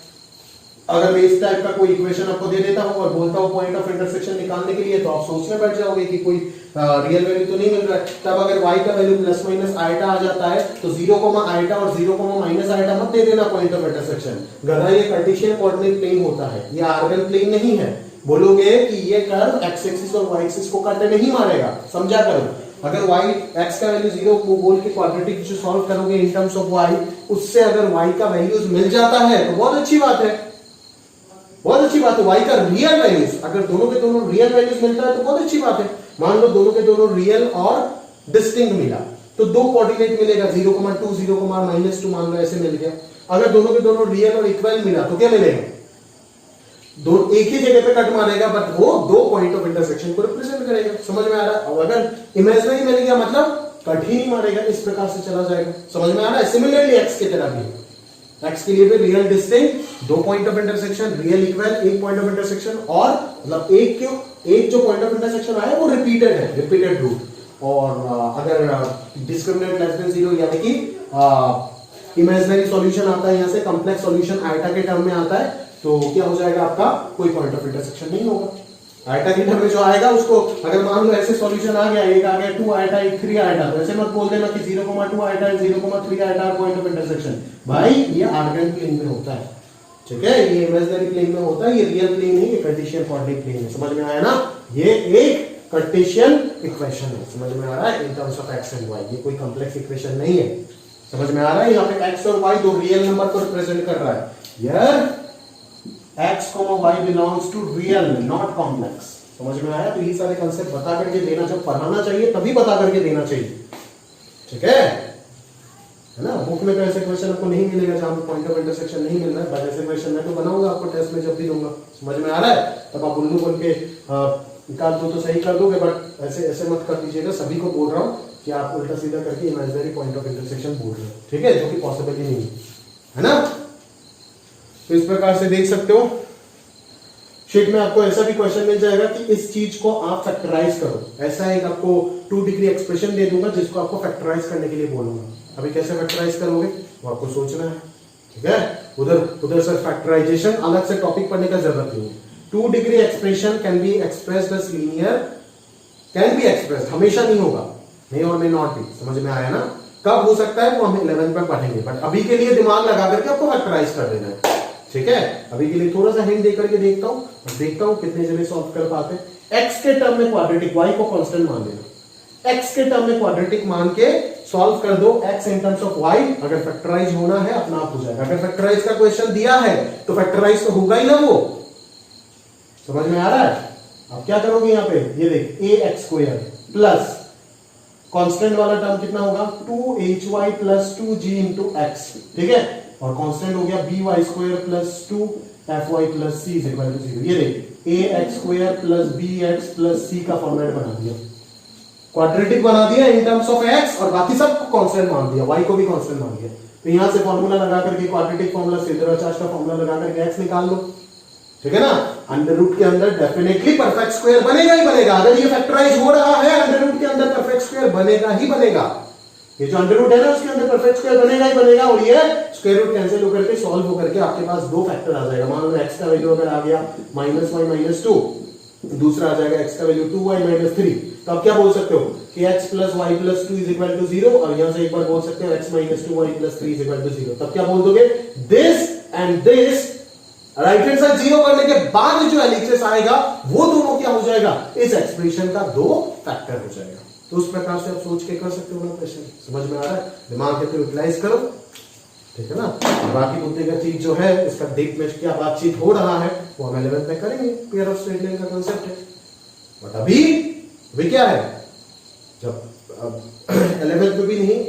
अगर मैं इस टाइप का कोई इक्वेशन आपको दे देता हूं और बोलता हूं पॉइंट ऑफ इंटरसेक्शन निकालने के लिए, तो आप सोचने बैठ जाओगे कि कोई रियल वैल्यू तो नहीं मिल रहा है। तब अगर y का वैल्यू प्लस माइनस आइटा आ जाता है तो 0, आइटा और 0, माइनस आइटा मत दे देना पॉइंट ऑफ इंटरसेक्शन। गधा, ये कार्टेशियन कोऑर्डिनेट प्लेन होता है, ये आर्गन प्लेन नहीं है। बोलोगे कि ये कर्व x एक्सिस और y एक्सिस को काटे नहीं मारेगा, समझा करो। अगर y x का वैल्यू 0 को बोल के क्वाड्रेटिक जो सॉल्व करोगे इन टर्म्स ऑफ y, उससे अगर y का वैल्यूज मिल जाता है तो बहुत अच्छी बात है, बहुत अच्छी बात है। y का रियल वैल्यूज, अगर दोनों के दोनों रियल वैल्यूज मिलता है तो बहुत अच्छी बात है। मान लो दोनों के दोनों रियल और डिस्टिंक्ट मिला तो 2 कोऑर्डिनेट मिलेगा, 0,2 0,-2 मान लो ऐसे मिल गया। अगर दोनों के दोनों रियल और इक्वल मिला तो क्या मिलेगा, दो एक ही जगह पे कट मारेगा बट वो 2 पॉइंट ऑफ इंटरसेक्शन को रिप्रेजेंट करेगा। समझ में आ रहा है? और अगर इमेजिनरी मिल गया मतलब कट ही नहीं मारेगा, इस प्रकार से चला जाएगा। समझ में आ रहा है? सिमिलरली x की तरह भी, x के लिए भी real distinct 2 point of intersection, real equal 1 point of intersection, और मतलब एक जो पॉइंट ऑफ इंटरसेक्शन आया वो रिपीटेड है, रिपीटेड रूट। और अगर डिस्क्रिमिनेंट लेस देन 0 यानी कि इमेजिनरी सॉल्यूशन आता है, यहां से कॉम्प्लेक्स सॉल्यूशन आइटा के टर्म में आता है, तो क्या हो जाएगा आपका, कोई पॉइंट ऑफ इंटरसेक्शन नहीं होगा। आइटा के टर्म में जो आएगा उसको, अगर मान लो ऐसे सॉल्यूशन आ गया, एक आ गया 2 आइटा, एक 3 आइटा, तो ऐसे मत बोल देना कि 0,2 iota, 0,3 iota point of intersection. भाई ये आर्गन प्लेन में होता है, ठीक है, ये इमेजिनरी प्लेन में होता है, ये रियल प्लेन नहीं, ये कार्टेशियन कोऑर्डिनेट प्लेन है। समझ में आया ना? ये एक कार्टेशियन इक्वेशन है, समझ में आ रहा है, in terms of x and y. ये कोई कॉम्प्लेक्स इक्वेशन नहीं है, समझ में आ रहा है? यहाँ पे एक्स और वाई दो रियल नंबर को रिप्रेजेंट कर रहा है। यार x, y belongs to real, not complex। समझ में आया? तो ये सारे कंसेप्ट बता करके देना, जब पढ़ाना चाहिए तभी बता करके देना चाहिए, ठीक है ना? बुक में तो ऐसे क्वेश्चन आपको नहीं मिलेगा जहां पे पॉइंट ऑफ इंटरसेक्शन नहीं मिल रहा है, बट ऐसे क्वेश्चन मैं तो बनाऊंगा आपको टेस्ट में जब भी दूंगा। समझ में आ रहा है? तब आप उल्लू बन के निकाल दो तो सही कर दोगे, बट ऐसे ऐसे मत कर दीजिएगा। सभी को बोल रहा हूँ कि आप उल्टा सीधा करके इमेजिनरी पॉइंट ऑफ इंटरसेक्शन बोल रहे हो, ठीक है, जो कि पॉसिबल ही नहीं है ना? तो इस प्रकार से देख सकते हो शीट में आपको ऐसा भी क्वेश्चन मिल जाएगा कि इस चीज को आप फैक्टराइज करो। ऐसा एक आपको 2 डिग्री एक्सप्रेशन दे दूंगा जिसको आपको फैक्टराइज करने के लिए बोलूंगा। अभी कैसे फैक्टराइज करोगे वो आपको सोचना है, ठीक है। उधर सर फैक्टराइजेशन अलग से टॉपिक पढ़ने का जरूरत नहीं है। 2 degree expression can be expressed as linear, can be expressed, हमेशा नहीं होगा, नहीं और मे नॉट बी। समझ में आया ना? कब हो सकता है वो हम 11 में पढ़ेंगे, बट अभी के लिए दिमाग लगा करके आपको फैक्टराइज कर देना है, ठीक है। अभी के लिए थोड़ा सा हिंट देकर के देखता हूं कितने जने सॉल्व कर पाते हैं। एक्स के टर्म में क्वाड्रेटिक, वाई को कांस्टेंट मान लेना, एक्स के टर्म में क्वाड्रेटिक मान के सॉल्व कर दो। X in terms of y, अगर फैक्टराइज होना है अपना आप हो जाएगा। अगर फैक्टराइज का क्वेश्चन दिया है तो फैक्टराइज तो होगा ही ना वो। समझ में आ रहा है? आप क्या करोगे यहाँ पे, ये देख ए एक्स स्क्वायर प्लस कांस्टेंट वाला टर्म कितना होगा 2hy plus 2g into x, ठीक है। और कांस्टेंट हो गया by² plus 2fy plus c is equal to 0। ये देख ax² plus bx plus c का फॉर्मेट बना दिया, क्वाड्रेटिक बना दिया इन टर्म्स ऑफ x और बाकी सब को कांस्टेंट मान दिया, y को भी कांस्टेंट मान दिया। तो यहां से फॉर्मूला लगा करके क्वाड्रेटिक फॉर्मूला सेलर-चार्ज का फॉर्मूला लगा करके x निकाल लो, ठीक है ना। अंडर रूट के अंदर डेफिनेटली परफेक्ट स्क्वायर बनेगा ही बनेगा। अगर ये फैक्टराइज हो रहा है अंडर रूट के अंदर परफेक्ट स्क्वायर बनेगा ही बनेगा। ये जो अंडर रूट है ना उसके अंदर परफेक्ट स्क्वायर बनेगा ही बनेगा। और ये स्क्वायर रूट कैंसिल होकर के सॉल्व होकर के आपके पास 2 फैक्टर आ जाएगा। मान लो x का वैल्यू अगर आ गया -y - 2, दूसरा आ जाएगा x का वैल्यू 2y - 3। तो आप क्या बोल सकते हो कि x + y + 2 = 0, और यहां से एक बार बोल सकते हो x - 2y + 3 = 0। तब क्या बोल दोगे, this and this right hand side 0 करने के बाद जो एलिप्सिस आएगा वो दोनों क्या हो जाएगा, इस एक्सप्रेशन का 2 फैक्टर हो जाएगा। तो उस प्रकार से आप सोच के कर सकते हो ना क्वेश्चन। समझ में आ रहा है? दिमाग के यूटिलाइज करो, ठीक है ना। बाकी मुद्दे का चीज जो है इसका डीप में क्या बातचीत हो रहा है वो हम 11th में करेंगे। पेयर ऑफ स्ट्रेट लाइन का कांसेप्ट है, बट अभी क्या है, जब 11th में भी नहीं,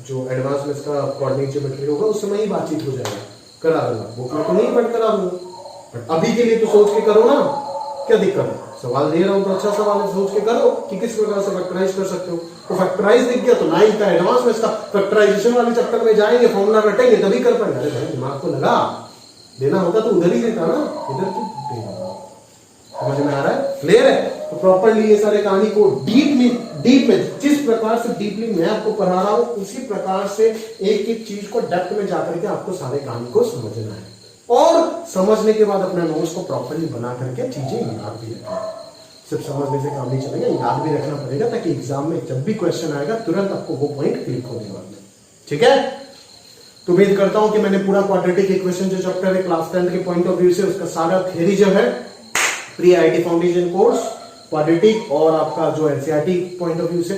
जो एडवांस में इसका कोऑर्डिनेट ज्योमेट्री होगा उस समय ही बातचीत हो जाएगा, करा दूंगा। बुक में तो नहीं बट करा दूंगा, बट अभी के लिए तो सोच के करो ना, क्या दिक्कत है। सवाल दे रहा हूं तो अच्छा सवाल है, सोच के करो कि किस प्रकार से फैक्टराइज कर सकते हो। तो फैक्टराइज दिख गया तो 9th का एडवांस में इसका फैक्टराइजेशन वाले चैप्टर में जाएंगे, फॉर्मूला रटेंगे तभी कर पाएंगे। अरे भाई दिमाग को लगा, देना होता तो उधर ही देता ना, इधर क्यों देना। समझ में आ रहा है? क्लियर है? तो प्रॉपर्ली ये सारे कहानी को डीप में जिस प्रकार से डीपली मैं आपको पढ़ा रहा हूं उसी प्रकार से एक एक चीज को डेप्थ में जाकर के आपको सारे कहानी को समझना है। और समझने के बाद अपने नोट्स को प्रॉपर्ली बना करके चीजें याद भी रखना। सिर्फ समझने से काम नहीं चलेगा, याद भी रखना पड़ेगा ताकि एग्जाम में जब भी क्वेश्चन आएगा तुरंत आपको वो पॉइंट क्लिक होने वाला है, ठीक है। तो उम्मीद करता हूं कि मैंने पूरा क्वाड्रेटिक इक्वेशन जो चैप्टर है क्लास 10 के पॉइंट ऑफ व्यू से उसका सारा थ्योरी जो है pre IIT foundation course quadratic और आपका जो एनसीईआरटी पॉइंट ऑफ व्यू से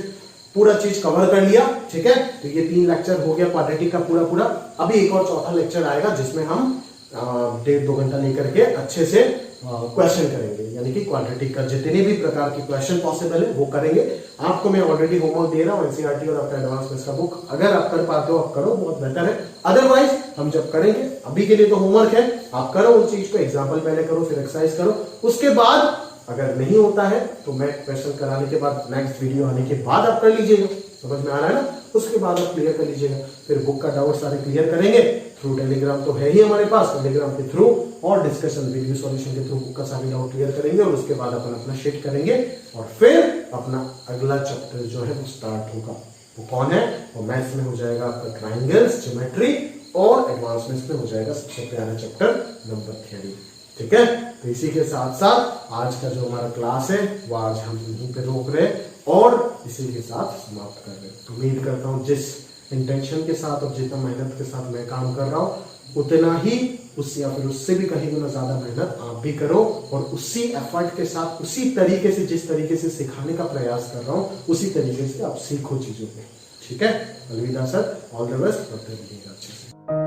पूरा चीज कवर कर लिया, ठीक है। तो ये 3 लेक्चर हो गया क्वाड्रेटिक का पूरा। अभी एक और चौथा लेक्चर आएगा जिसमें हम 1.5-2 घंटा लेकर के अच्छे से क्वेश्चन करेंगे, यानी कि क्वाड्रेटिक का जितने भी प्रकार के क्वेश्चन पॉसिबल है वो करेंगे। आपको मैं ऑलरेडी होमवर्क दे रहा हूँ एनसीईआरटी और आपका एडवांस में इसका बुक, अगर आप कर पाते हो आप करो, बहुत बेटर है। अदरवाइज हम जब करेंगे, अभी के लिए तो होमवर्क है, आप करो उन चीज को, एग्जाम्पल पहले करो फिर एक्सरसाइज करो। उसके बाद अगर नहीं होता है तो मैं क्वेश्चन कराने के बाद नेक्स्ट वीडियो आने के बाद आप कर लीजिएगा। समझ में आ रहा है ना? उसके बाद आप क्लियर कर लीजिएगा। फिर बुक का डाउट सारे क्लियर करेंगे थ्रू टेलीग्राम, तो है ही हमारे पास, टेलीग्राम के थ्रू और डिस्कशन वीडियो सॉल्यूशन के थ्रू बुक का सारे डाउट क्लियर करेंगे। और उसके बाद अपन अपना शीट करेंगे और फिर अपना अगला चैप्टर जो है वो स्टार्ट होगा। वो कौन है? वो मैथ्स में हो जाएगा आपका ट्राइंगल्स, ज्योमेट्री, और एडवांसमेंट में हो जाएगा सबसे प्यारा चैप्टर नंबर थ्योरी, ठीक है। तो इसी के साथ साथ आज का जो हमारा क्लास है वो आज हम यहीं पे रोक रहे और इसी के साथ समाप्त कर रहे हैं। तो उम्मीद करता हूँ जिस इंटेंशन के साथ और जितना मेहनत के साथ मैं काम कर रहा हूँ उतना ही उससे या फिर उससे भी कहीं गुना ज्यादा मेहनत आप भी करो और उसी एफर्ट के साथ उसी तरीके से जिस तरीके से सिखाने का प्रयास कर रहा हूँ उसी तरीके से आप सीखो चीजों को, ठीक है। अलविदा सर, ऑल द बेस्ट, अच्छे से।